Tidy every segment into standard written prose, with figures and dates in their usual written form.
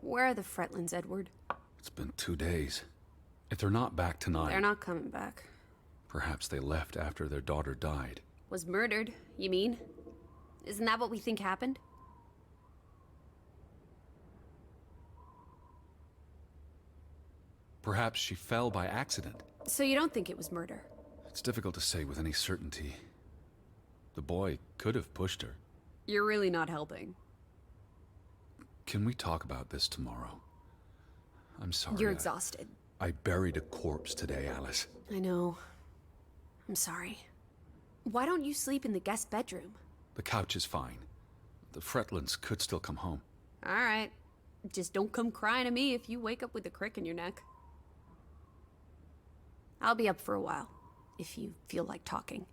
Where are the Fretlands, Edward? It's been 2 days. If they're not back tonight... They're not coming back. Perhaps they left after their daughter died. Was murdered, you mean? Isn't that what we think happened? Perhaps she fell by accident. So you don't think it was murder? It's difficult to say with any certainty. The boy could have pushed her. You're really not helping. Can we talk about this tomorrow? I'm sorry. You're exhausted. I buried a corpse today, Alice. I know. I'm sorry. Why don't you sleep in the guest bedroom? The couch is fine. The Fretlands could still come home. All right. Just don't come crying to me if you wake up with a crick in your neck. I'll be up for a while, if you feel like talking.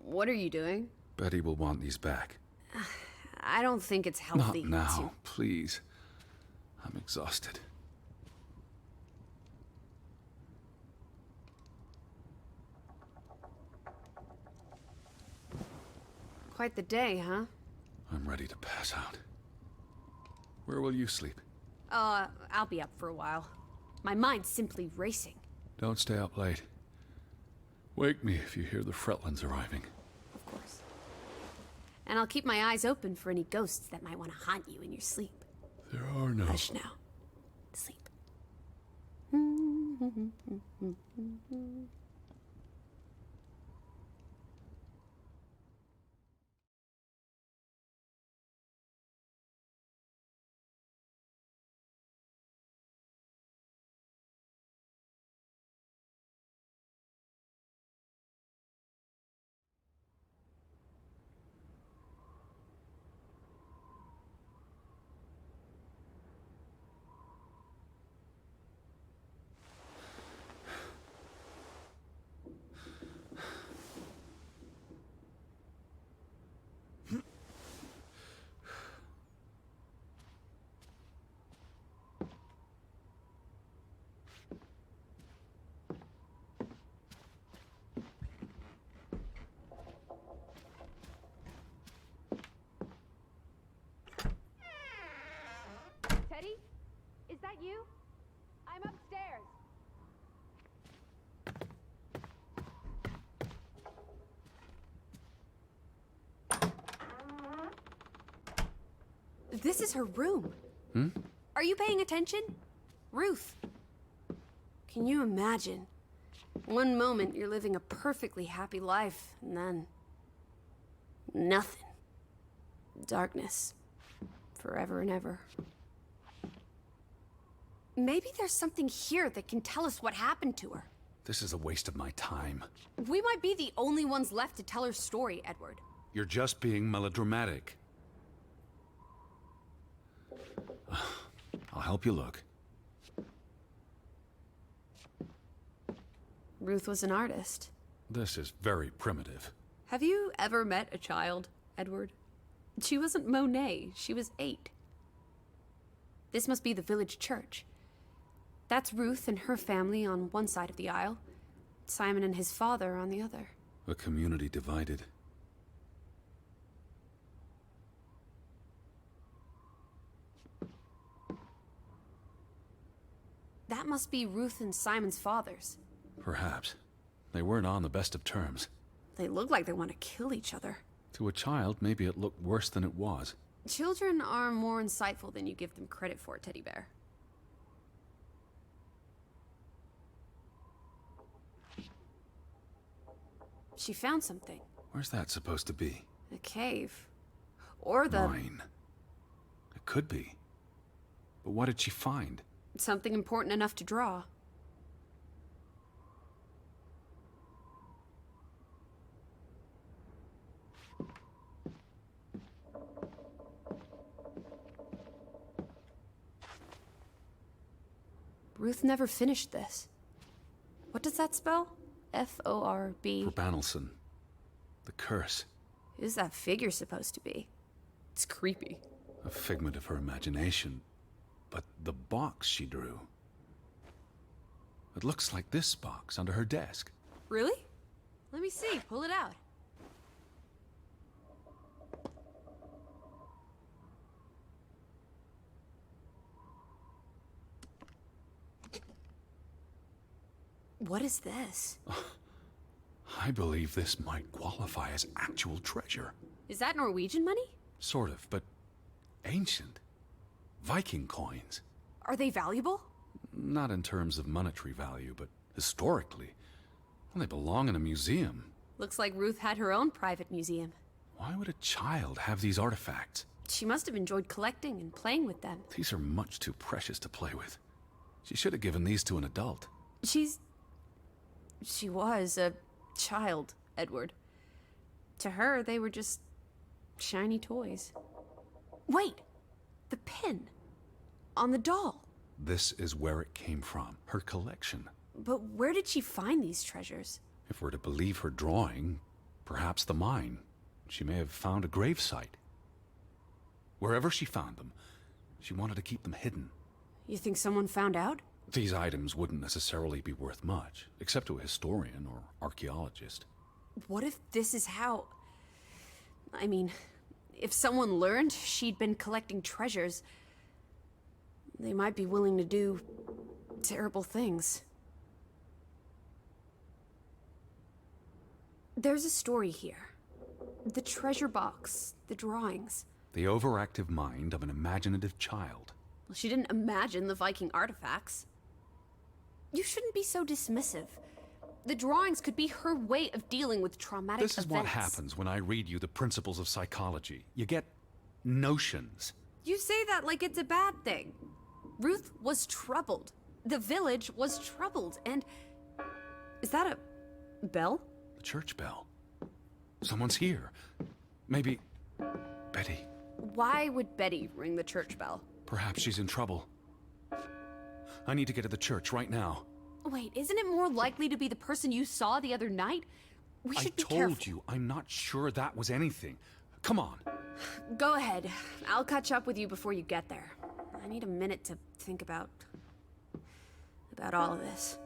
What are you doing? Betty will want these back. I don't think it's healthy. Not now, please. I'm exhausted. Quite the day, huh? I'm ready to pass out. Where will you sleep? I'll be up for a while. My mind's simply racing. Don't stay up late. Wake me if you hear the Fretlands arriving. Of course. And I'll keep my eyes open for any ghosts that might want to haunt you in your sleep. There are no... Hush now. Sleep. is that you? I'm upstairs. This is her room. Hmm? Are you paying attention? Ruth. Can you imagine? One moment you're living a perfectly happy life, and then... nothing. Darkness. Forever and ever. Maybe there's something here that can tell us what happened to her. This is a waste of my time. We might be the only ones left to tell her story, Edward. You're just being melodramatic. I'll help you look. Ruth was an artist. This is very primitive. Have you ever met a child, Edward? She wasn't Monet, she was 8. This must be the village church. That's Ruth and her family on one side of the aisle, Simon and his father on the other. A community divided. That must be Ruth and Simon's fathers. Perhaps. They weren't on the best of terms. They look like they want to kill each other. To a child, maybe it looked worse than it was. Children are more insightful than you give them credit for, Teddy Bear. She found something. Where's that supposed to be? A cave. Or the... Mine. It could be. But what did she find? something important enough to draw. Ruth never finished this. What does that spell? F-O-R-B. For Banelson. The curse. Who's that figure supposed to be? It's creepy. A figment of her imagination. But the box she drew... It looks like this box under her desk. Really? Let me see. Pull it out. What is this? I believe this might qualify as actual treasure. Is that Norwegian money? Sort of, but ancient. Viking coins. Are they valuable? Not in terms of monetary value, but historically. Well, they belong in a museum. Looks like Ruth had her own private museum. Why would a child have these artifacts? She must have enjoyed collecting and playing with them. These are much too precious to play with. She should have given these to an adult. She was a child, Edward. To her, they were just shiny toys. Wait! The pin! On the doll! This is where it came from, her collection. But where did she find these treasures? If we're to believe her drawing, perhaps the mine. She may have found a gravesite. Wherever she found them, she wanted to keep them hidden. You think someone found out? These items wouldn't necessarily be worth much, except to a historian or archaeologist. What if this is how... I mean, if someone learned she'd been collecting treasures, they might be willing to do terrible things. There's a story here. The treasure box, the drawings. The overactive mind of an imaginative child. Well, she didn't imagine the Viking artifacts. You shouldn't be so dismissive. The drawings could be her way of dealing with traumatic events. This is what happens when I read you the principles of psychology. You get notions. You say that like it's a bad thing. Ruth was troubled. The village was troubled, and... Is that a bell? The church bell. Someone's here. Maybe... Betty. Why would Betty ring the church bell? Perhaps she's in trouble. I need to get to the church right now. Wait, isn't it more likely to be the person you saw the other night? We should be careful. I told you, I'm not sure that was anything. Come on. Go ahead. I'll catch up with you before you get there. I need a minute to think about all of this.